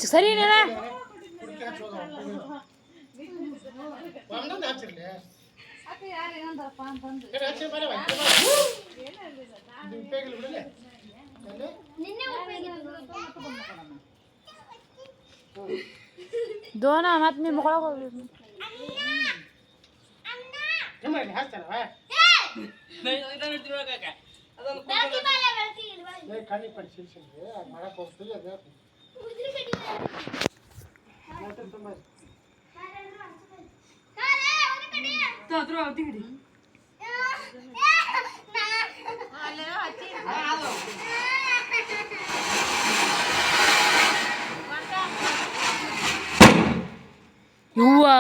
ಸರಿ दोन मत मी मोकळा युवा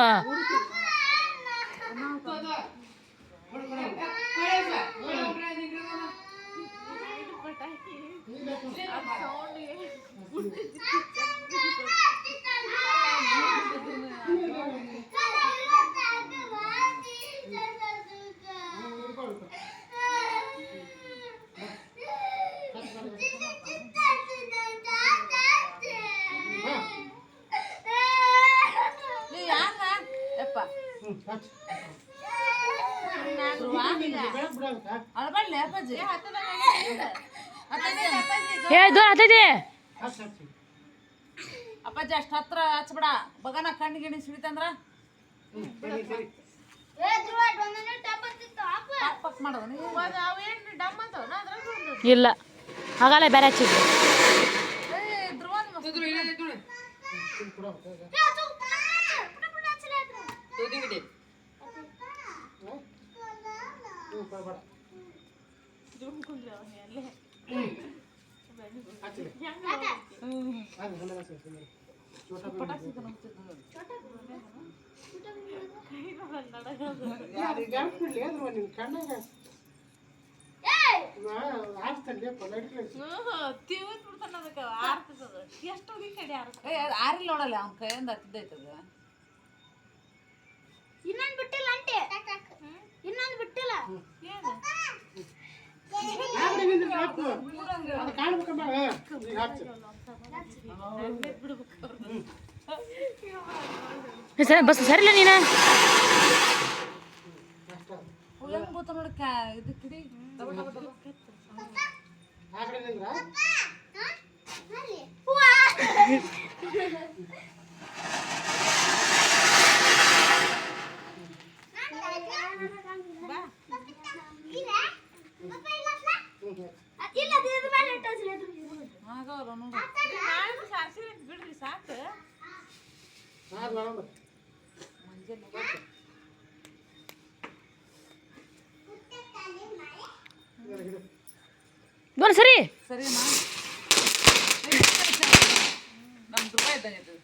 हे दोन हाताचे ಅಪ್ಪಾಜಿ ಅಷ್ಟು ಹತ್ರ ಹಚ್ಬೇಡ ಬಗನ ಕಣ್ಣು ಗಿಣ್ಣಿ ಸಿಡಿತಂದ್ರ ಇಲ್ಲ ಹಾಗಲ್ಲ ಬೇರೆ ಹಚ್ಚಿದ್ರು ಆರಿಲ್ಲ ನೋಡಲ್ಲ ಅವ್ನ ಕೈಯಿಂದ ಹತ್ತಿದ್ದೈತದ ಇನ್ನೊಂದು ಬಿಟ್ಟಿಲ್ಲ ಅಂಟೆ ಇನ್ನೊಂದು ಬಿಟ್ಟಿಲ್ಲ ಬಸ್ ಸರಿಲ್ಲ ನೀನ ಹೆಂಗ್ ಬೋತ ನೋಡಿ ಇದು ಕಿಡಿ ಬಿಡ್ರಿ ಸಾಕು दोन सरी ಸರಿನಾ ನಮ್ಮ ದುಬೈ ಇದ್ದಂಗೆ